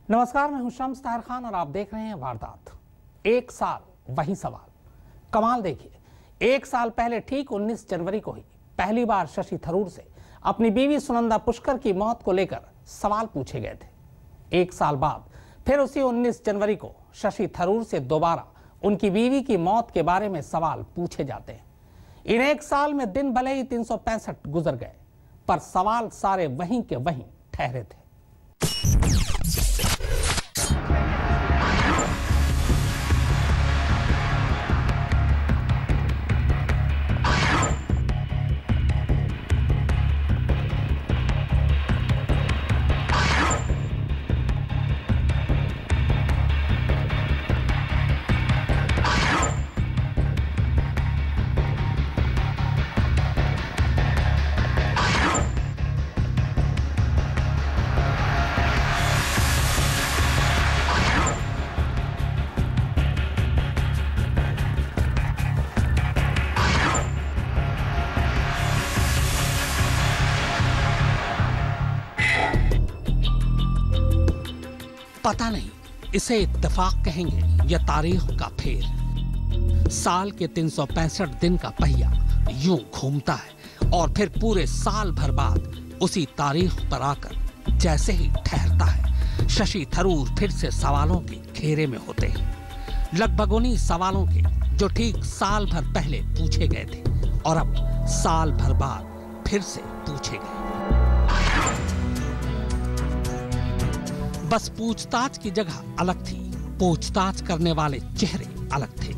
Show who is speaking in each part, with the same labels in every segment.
Speaker 1: नमस्कार, मैं हूं शम्स ताहिर खान और आप देख रहे हैं वारदात। एक साल वही सवाल। कमाल देखिए, एक साल पहले ठीक 19 जनवरी को ही पहली बार शशि थरूर से अपनी बीवी सुनंदा पुष्कर की मौत को लेकर सवाल पूछे गए थे। एक साल बाद फिर उसी 19 जनवरी को शशि थरूर से दोबारा उनकी बीवी की मौत के बारे में सवाल पूछे जाते हैं। इन एक साल में दिन भले ही 365 गुजर गए, पर सवाल सारे वहीं के वहीं ठहरे थे। पता नहीं इसे इत्तेफाक कहेंगे या तारीख का फेर। साल के 365 दिन का पहिया यूं घूमता है और फिर पूरे साल भर बाद उसी तारीख पर आकर जैसे ही ठहरता है, शशि थरूर फिर से सवालों के घेरे में होते हैं। लगभग उन्हीं सवालों के जो ठीक साल भर पहले पूछे गए थे और अब साल भर बाद फिर से पूछे गए। बस पूछताछ की जगह अलग थी, पूछताछ करने वाले चेहरे अलग थे।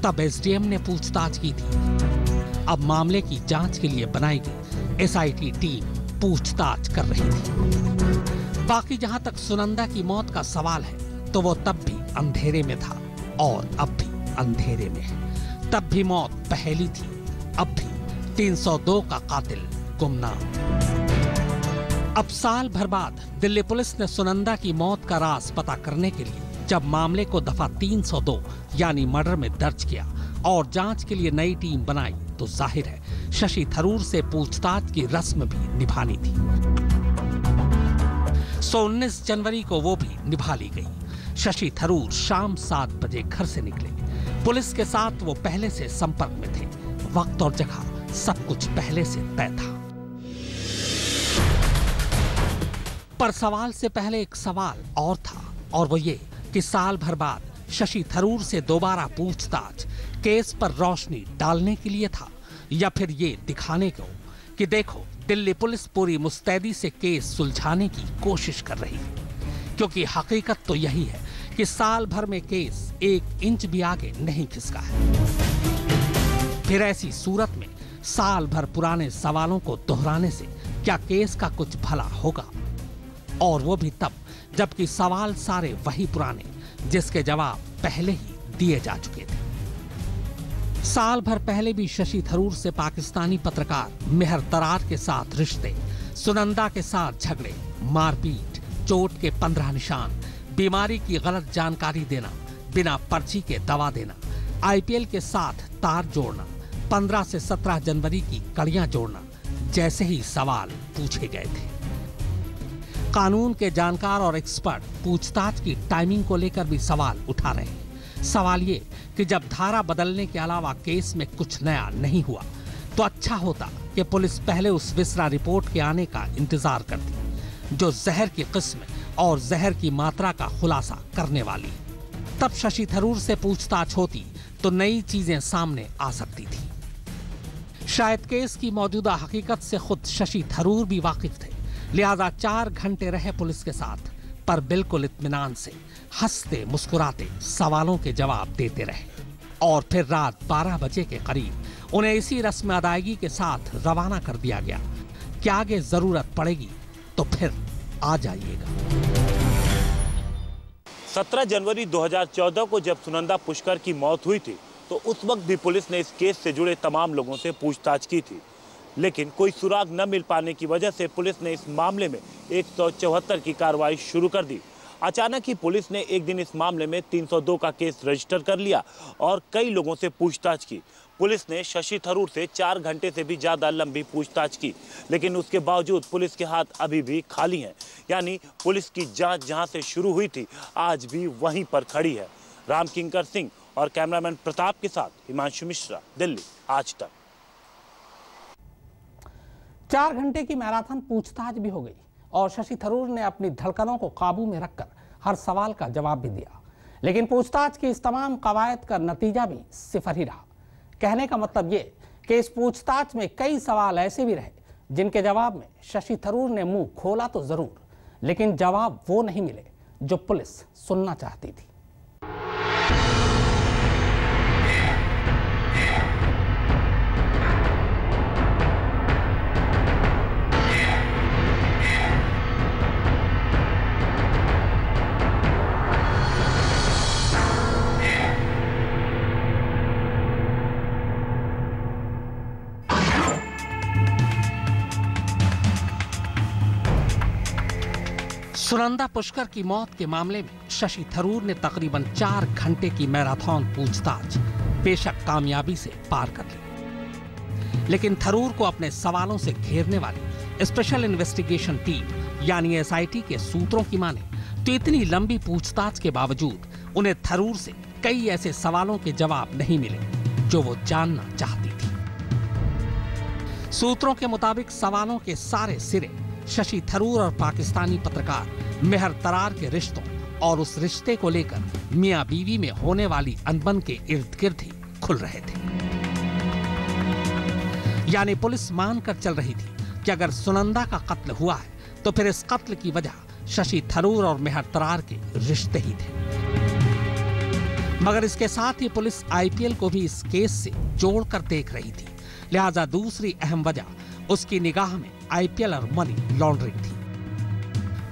Speaker 1: तब एसडीएम ने पूछताछ की थी। अब मामले की जांच के लिए बनाई गई एसआईटी टीम पूछताछ कर रही थी। बाकी जहां तक सुनंदा की मौत का सवाल है, तो वो तब भी अंधेरे में था और अब भी अंधेरे में है। तब भी मौत पहेली थी, अब भी 302 का कातिल गुमनाम। अब साल भर बाद दिल्ली पुलिस ने सुनंदा की मौत का राज पता करने के लिए जब मामले को दफा 302 यानी मर्डर में दर्ज किया और जांच के लिए नई टीम बनाई, तो जाहिर है शशि थरूर से पूछताछ की रस्म भी निभानी थी। 19 जनवरी को वो भी निभा ली गई। शशि थरूर शाम 7 बजे घर से निकले। पुलिस के साथ वो पहले से संपर्क में थे। वक्त और जगह सब कुछ पहले से तय था। पर सवाल से पहले एक सवाल और था, और वो ये कि साल भर बाद शशि थरूर से दोबारा पूछताछ केस पर रोशनी डालने के लिए था, या फिर ये दिखाने को कि देखो दिल्ली पुलिस पूरी मुस्तैदी से केस सुलझाने की कोशिश कर रही है। क्योंकि हकीकत तो यही है कि साल भर में केस 1 इंच भी आगे नहीं खिसका है। फिर ऐसी सूरत में साल भर पुराने सवालों को दोहराने से क्या केस का कुछ भला होगा? और वो भी तब जबकि सवाल सारे वही पुराने जिसके जवाब पहले ही दिए जा चुके थे। साल भर पहले भी शशि थरूर से पाकिस्तानी पत्रकार मेहर तरार के साथ रिश्ते, सुनंदा के साथ झगड़े, मारपीट, चोट के 15 निशान, बीमारी की गलत जानकारी देना, बिना पर्ची के दवा देना, आईपीएल के साथ तार जोड़ना, 15 से 17 जनवरी की कड़ियां जोड़ना जैसे ही सवाल पूछे गए थे। कानून के जानकार और एक्सपर्ट पूछताछ की टाइमिंग को लेकर भी सवाल उठा रहे हैं। सवाल ये कि जब धारा बदलने के अलावा केस में कुछ नया नहीं हुआ, तो अच्छा होता कि पुलिस पहले उस विसरा रिपोर्ट के आने का इंतजार करती, जो जहर की किस्म और जहर की मात्रा का खुलासा करने वाली। तब शशि थरूर से पूछताछ होती तो नई चीजें सामने आ सकती थी। शायद केस की मौजूदा हकीकत से खुद शशि थरूर भी वाकिफ थे, लिहाजा 4 घंटे रहे पुलिस के साथ, पर बिल्कुल इत्मीनान से हंसते मुस्कुराते सवालों के जवाब देते रहे। और फिर रात 12 बजे के करीब उन्हें इसी रस्म अदायगी के साथ रवाना कर दिया गया कि आगे जरूरत पड़ेगी तो फिर आ जाइएगा।
Speaker 2: 17 जनवरी 2014 को जब सुनंदा पुष्कर की मौत हुई थी, तो उस वक्त भी पुलिस ने इस केस से जुड़े तमाम लोगों से पूछताछ की थी, लेकिन कोई सुराग न मिल पाने की वजह से पुलिस ने इस मामले में 174 की कार्रवाई शुरू कर दी। अचानक ही पुलिस ने एक दिन इस मामले में 302 का केस रजिस्टर कर लिया और कई लोगों से पूछताछ की, पुलिस ने शशि थरूर से 4 घंटे से भी ज्यादा लंबी पूछताछ की, लेकिन उसके बावजूद पुलिस के हाथ अभी भी खाली हैं। यानी पुलिस की जांच जहां से शुरू हुई थी आज भी वहीं पर खड़ी है। राम किंकर सिंह और कैमरामैन प्रताप के साथ हिमांशु मिश्रा, दिल्ली आज तक।
Speaker 1: 4 घंटे की मैराथन पूछताछ भी हो गई और शशि थरूर ने अपनी धड़कनों को काबू में रखकर हर सवाल का जवाब भी दिया, लेकिन पूछताछ की इस तमाम कवायद का नतीजा भी सिफर ही रहा। कहने का मतलब ये कि इस पूछताछ में कई सवाल ऐसे भी रहे जिनके जवाब में शशि थरूर ने मुंह खोला तो जरूर, लेकिन जवाब वो नहीं मिले जो पुलिस सुनना चाहती थी। सुनंदा पुष्कर की मौत के मामले में शशि थरूर ने तकरीबन 4 घंटे की मैराथन पूछताछ बेशक कामयाबी से पार कर ली, लेकिन थरूर को अपने सवालों से घेरने वाली स्पेशल इन्वेस्टिगेशन टीम यानी एसआईटी के सूत्रों की माने तो इतनी लंबी पूछताछ के बावजूद उन्हें थरूर से कई ऐसे सवालों के जवाब नहीं मिले जो वो जानना चाहती थी। सूत्रों के मुताबिक सवालों के सारे सिरे शशि थरूर और पाकिस्तानी पत्रकार मेहर तरार के रिश्तों और उस रिश्ते को लेकर मियां बीवी में होने वाली अनबन के इर्द गिर्द ही खुल रहे थे। यानी पुलिस मानकर चल रही थी कि अगर सुनंदा का कत्ल हुआ है तो फिर इस कत्ल की वजह शशि थरूर और मेहर तरार के रिश्ते ही थे। मगर इसके साथ ही पुलिस आईपीएल को भी इस केस से जोड़कर देख रही थी, लिहाजा दूसरी अहम वजह उसकी निगाह में आईपीएल और मनी लॉन्ड्रिंग थी।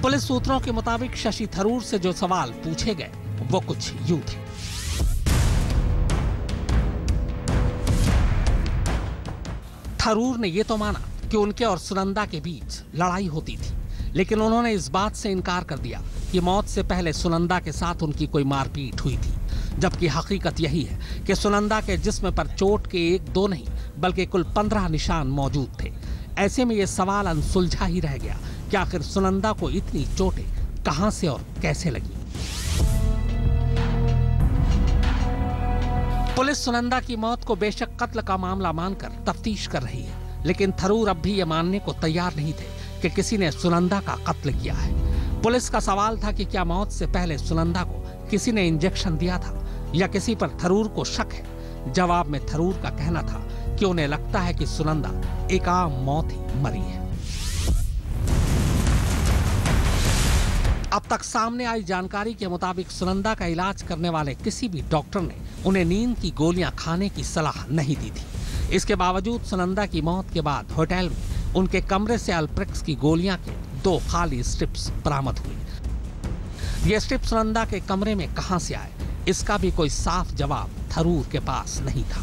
Speaker 1: पुलिस सूत्रों के मुताबिक शशि थरूर से जो सवाल पूछे गए वो कुछ यूं थे। थरूर ने यह तो माना कि उनके और सुनंदा के बीच लड़ाई होती थी, लेकिन उन्होंने इस बात से इनकार कर दिया कि मौत से पहले सुनंदा के साथ उनकी कोई मारपीट हुई थी, जबकि हकीकत यही है कि सुनंदा के जिस्म पर चोट के 1-2 नहीं बल्कि कुल 15 निशान मौजूद थे। ऐसे में यह सवाल अनसुलझा ही रह गया कि आखिर सुनंदा को इतनी चोटें कहां से और कैसे लगी। पुलिस सुनंदा की मौत को बेशक कत्ल का मामला मानकर तफ्तीश कर रही है, लेकिन थरूर अब भी यह मानने को तैयार नहीं थे कि किसी ने सुनंदा का कत्ल किया है। पुलिस का सवाल था कि क्या मौत से पहले सुनंदा को किसी ने इंजेक्शन दिया था या किसी पर थरूर को शक है। जवाब में थरूर का कहना था कि उन्हें लगता है कि सुनंदा एक आम मौत ही मरी है। अब तक सामने आई जानकारी के मुताबिक सुनंदा का इलाज करने वाले किसी भी डॉक्टर ने उन्हें नींद की गोलियां खाने की सलाह नहीं दी थी। इसके बावजूद सुनंदा की मौत के बाद होटल में उनके कमरे से अल्प्रेक्स की गोलियां के 2 खाली स्ट्रिप्स बरामद हुई। ये स्ट्रिप सुनंदा के कमरे में कहां से आए, इसका भी कोई साफ जवाब थरूर के पास नहीं था।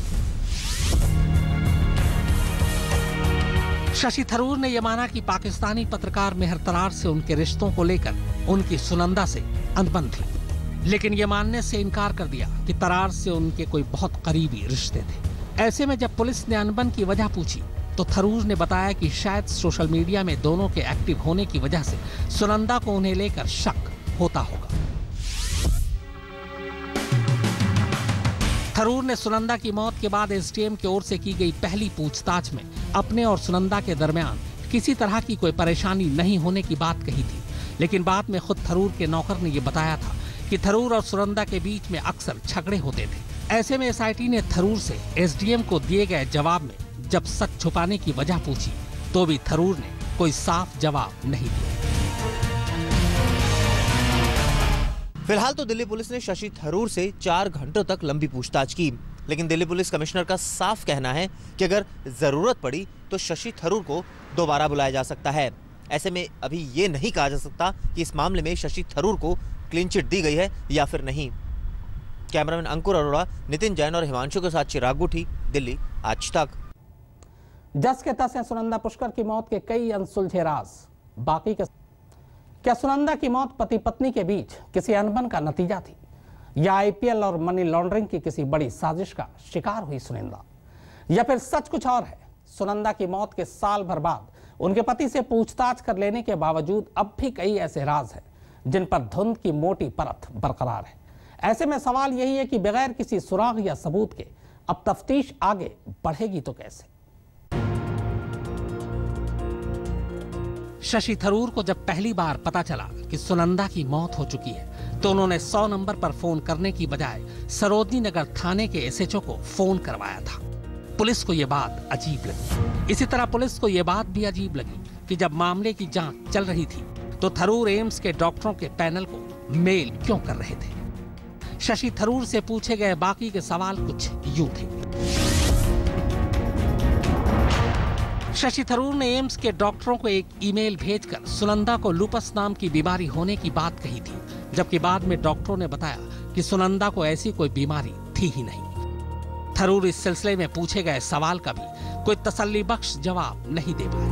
Speaker 1: शशि थरूर ने यह माना कि पाकिस्तानी पत्रकार मेहर तरार से उनके रिश्तों को लेकर उनकी सुनंदा से अनबन थी, लेकिन यह मानने से इनकार कर दिया कि तरार से उनके कोई बहुत करीबी रिश्ते थे। ऐसे में जब पुलिस ने अनबन की वजह पूछी तो थरूर ने बताया कि शायद सोशल मीडिया में दोनों के एक्टिव होने की वजह से सुनंदा को उन्हें लेकर शक होता होगा। थरूर ने सुनंदा की मौत के बाद एसडीएम की ओर से की गई पहली पूछताछ में अपने और सुनंदा के दरमियान किसी तरह की कोई परेशानी नहीं होने की बात कही थी, लेकिन बाद में खुद थरूर के नौकर ने यह बताया था कि थरूर और सुनंदा के बीच में अक्सर झगड़े होते थे। ऐसे में एसआईटी ने थरूर से एसडीएम को दिए गए जवाब में जब सच छुपाने की वजह पूछी तो भी थरूर ने कोई साफ जवाब नहीं दिया।
Speaker 3: फिलहाल तो दिल्ली पुलिस ने शशि थरूर से 4 घंटों तक लंबी पूछताछ की, लेकिन दिल्ली पुलिस कमिश्नर का साफ कहना है कि अगर जरूरत पड़ी तो शशि थरूर को दोबारा बुलाया जा सकता है। ऐसे में अभी ये नहीं कहा जा सकता कि इस मामले में शशि थरूर को क्लीन चिट दी गई है या फिर नहीं। कैमरामैन अंकुर अरोड़ा, नितिन जैन और हिमांशु के साथ चिराग गुठी, दिल्ली आज तक।
Speaker 1: जस के तस हैं सुनंदा पुष्कर की मौत के कई अनसुलझे राज बाकी के। क्या सुनंदा की मौत पति पत्नी के बीच किसी अनबन का नतीजा थी या आईपीएल और मनी लॉन्ड्रिंग की किसी बड़ी साजिश का शिकार हुई सुनंदा? या फिर सच कुछ और है? सुनंदा की मौत के साल भर बाद उनके पति से पूछताछ कर लेने के बावजूद अब भी कई ऐसे राज हैं जिन पर धुंध की मोटी परत बरकरार है। ऐसे में सवाल यही है कि बगैर किसी सुराग या सबूत के अब तफ्तीश आगे बढ़ेगी तो कैसे? शशि थरूर को जब पहली बार पता चला कि सुनंदा की मौत हो चुकी है तो उन्होंने 100 नंबर पर फोन करने की बजाय सरोजनी नगर थाने के एसएचओ को फोन करवाया था। पुलिस को यह बात अजीब लगी। इसी तरह पुलिस को यह बात भी अजीब लगी कि जब मामले की जांच चल रही थी तो थरूर एम्स के डॉक्टरों के पैनल को मेल क्यों कर रहे थे? शशि थरूर से पूछे गए बाकी के सवाल कुछ यूं थे। शशि थरूर ने एम्स के डॉक्टरों को एक ईमेल भेजकर सुनंदा को लूपस नाम की बीमारी होने की बात कही थी, जबकि बाद में डॉक्टरों ने बताया कि सुनंदा को ऐसी कोई बीमारी थी ही नहीं। थरूर इस सिलसिले में पूछे गए सवाल का भी कोई तसल्ली बख्श जवाब नहीं दे पाए।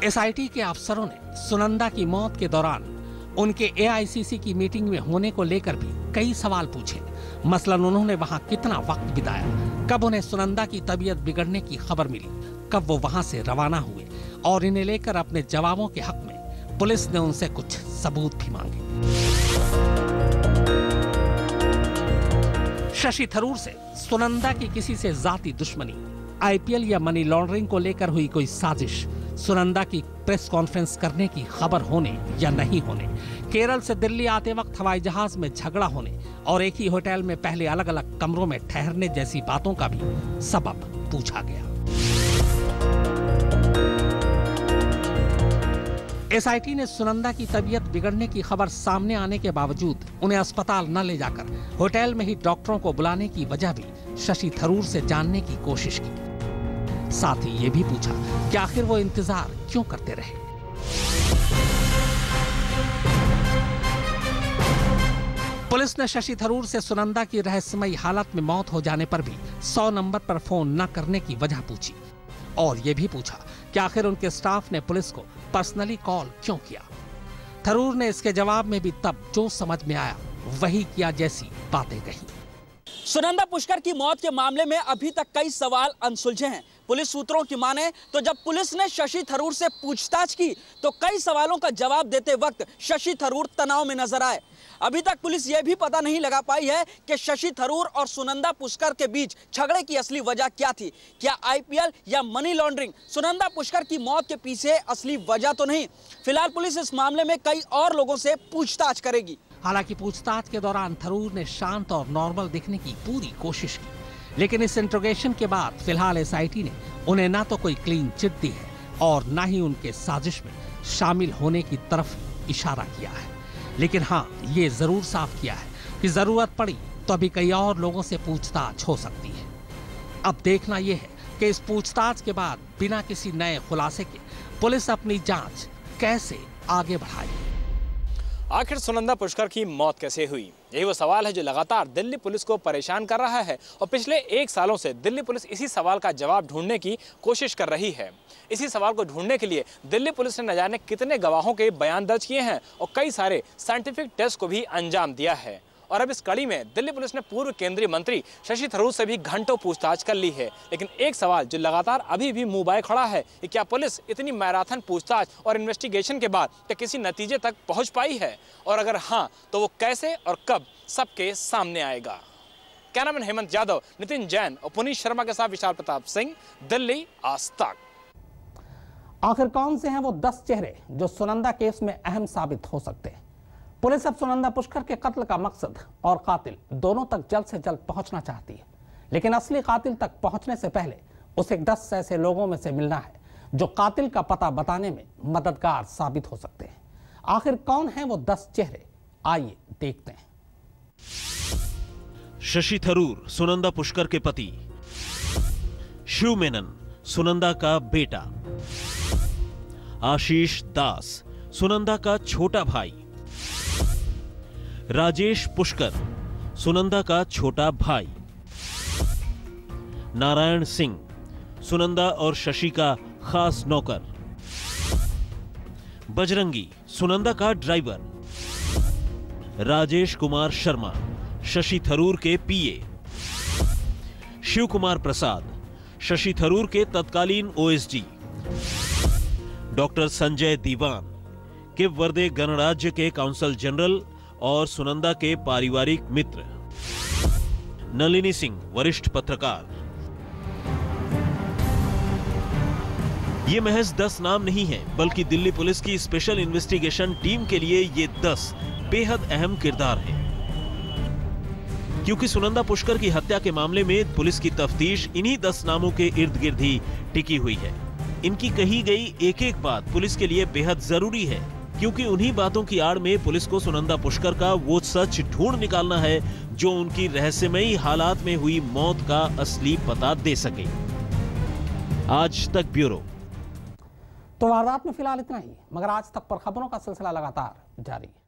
Speaker 1: एसआईटी के अफसरों ने सुनंदा की मौत के दौरान उनके एआईसीसी की मीटिंग में होने को लेकर भी कई सवाल पूछे। मसलन उन्होंने वहां कितना वक्त बिताया, कब उन्हें सुनंदा की तबीयत बिगड़ने की खबर मिली, कब वो वहां से रवाना हुए, और इन्हें लेकर अपने जवाबों के हक में पुलिस ने उनसे कुछ सबूत भी मांगे। शशि थरूर से सुनंदा की किसी से जाती दुश्मनी, आईपीएल या मनी लॉन्ड्रिंग को लेकर हुई कोई साजिश, सुनंदा की प्रेस कॉन्फ्रेंस करने की खबर होने या नहीं होने, केरल से दिल्ली आते वक्त हवाई जहाज में झगड़ा होने और एक ही होटल में पहले अलग अलग कमरों में ठहरने जैसी बातों का भी सबब पूछा गया। एसआईटी ने सुनंदा की तबीयत बिगड़ने की खबर सामने आने के बावजूद उन्हें अस्पताल न ले जाकर होटल में ही डॉक्टरों को बुलाने की वजह भी शशि थरूर से जानने की कोशिश की। साथ ही ये भी पूछा कि आखिर वो इंतजार क्यों करते रहे। पुलिस ने शशि थरूर से सुनंदा की रहस्यमयी हालत में मौत हो जाने पर भी 100 नंबर पर फोन न करने की वजह पूछी और ये भी पूछा कि आखिर उनके स्टाफ ने पुलिस को पर्सनली कॉल क्यों किया। थरूर ने इसके जवाब में भी तब जो समझ में आया वही किया जैसी बातें कही।
Speaker 4: सुनंदा पुष्कर की मौत के मामले में अभी तक कई सवाल अनसुलझे हैं। पुलिस सूत्रों की माने तो जब पुलिस ने शशि थरूर से पूछताछ की तो कई सवालों का जवाब देते वक्त शशि थरूर तनाव में नजर आए। अभी तक पुलिस यह भी पता नहीं लगा पाई है कि शशि थरूर और सुनंदा पुष्कर के बीच झगड़े की असली वजह क्या थी। क्या आईपीएल या मनी लॉन्ड्रिंग सुनंदा पुष्कर की मौत के पीछे असली वजह तो नहीं। फिलहाल पुलिस इस मामले में कई और लोगों से पूछताछ करेगी।
Speaker 1: हालांकि पूछताछ के दौरान थरूर ने शांत और नॉर्मल दिखने की पूरी कोशिश की, लेकिन इस इंट्रोगेशन के बाद फिलहाल एसआईटी ने उन्हें ना तो कोई क्लीन चिट दी है और ना ही उनके साजिश में शामिल होने की तरफ इशारा किया है। लेकिन हाँ, ये जरूर साफ किया है कि जरूरत पड़ी तो अभी कई और लोगों से पूछताछ हो सकती है। अब देखना यह है कि इस पूछताछ के बाद बिना किसी नए खुलासे के पुलिस अपनी जांच कैसे आगे बढ़ाएगी।
Speaker 5: आखिर सुनंदा पुष्कर की मौत कैसे हुई, यही वो सवाल है जो लगातार दिल्ली पुलिस को परेशान कर रहा है और पिछले 1 सालों से दिल्ली पुलिस इसी सवाल का जवाब ढूंढने की कोशिश कर रही है। इसी सवाल को ढूंढने के लिए दिल्ली पुलिस ने न जाने कितने गवाहों के बयान दर्ज किए हैं और कई सारे साइंटिफिक टेस्ट को भी अंजाम दिया है। और अब इस कड़ी में दिल्ली पुलिस ने पूर्व केंद्रीय मंत्री शशि थरूर से भी घंटों पूछताछ कर ली है। लेकिन एक सवाल जो लगातार अभी भी मुंह बाए खड़ा है कि क्या पुलिस इतनी मैराथन पूछताछ और इन्वेस्टिगेशन के बाद क्या किसी नतीजे तक पहुंच पाई है, और अगर हाँ तो वो कैसे और कब सबके सामने आएगा। कैमरामैन हेमंत यादव, नितिन जैन और पुनीत शर्मा के साथ विशाल प्रताप सिंह, दिल्ली, आज तक।
Speaker 1: आखिर कौन से हैं वो 10 चेहरे जो सुनंदा केस में अहम साबित हो सकते हैं। पुलिस अब सुनंदा पुष्कर के कत्ल का मकसद और कातिल दोनों तक जल्द से जल्द पहुंचना चाहती है, लेकिन असली कातिल तक पहुंचने से पहले उसे 10 ऐसे लोगों में से मिलना है जो कातिल का पता बताने में मददगार साबित हो सकते हैं। आखिर कौन है वो 10 चेहरे, आइए देखते हैं।
Speaker 6: शशि थरूर, सुनंदा पुष्कर के पति। शिव मेनन, सुनंदा का बेटा। आशीष दास, सुनंदा का छोटा भाई। राजेश पुष्कर, सुनंदा का छोटा भाई। नारायण सिंह, सुनंदा और शशि का खास नौकर। बजरंगी, सुनंदा का ड्राइवर। राजेश कुमार शर्मा, शशि थरूर के पीए। शिव कुमार प्रसाद, शशि थरूर के तत्कालीन ओएसडी, डॉक्टर संजय दीवान, किव वर्दे गणराज्य के काउंसल जनरल और सुनंदा के पारिवारिक मित्र, नलिनी सिंह, वरिष्ठ पत्रकार। ये महज 10 नाम नहीं है, बल्कि दिल्ली पुलिस की स्पेशल इन्वेस्टिगेशन टीम के लिए ये 10 बेहद अहम किरदार हैं। क्योंकि सुनंदा पुष्कर की हत्या के मामले में पुलिस की तफ्तीश इन्हीं 10 नामों के इर्द गिर्द ही टिकी हुई है। इनकी कही गई एक एक बात पुलिस के लिए बेहद जरूरी है, क्योंकि उन्हीं बातों की आड़ में पुलिस को सुनंदा पुष्कर का वो सच ढूंढ निकालना है जो उनकी रहस्यमयी हालात में हुई मौत का असली पता दे सके। आज तक ब्यूरो।
Speaker 1: तो वारदात में फिलहाल इतना ही, मगर आज तक पर खबरों का सिलसिला लगातार जारी है।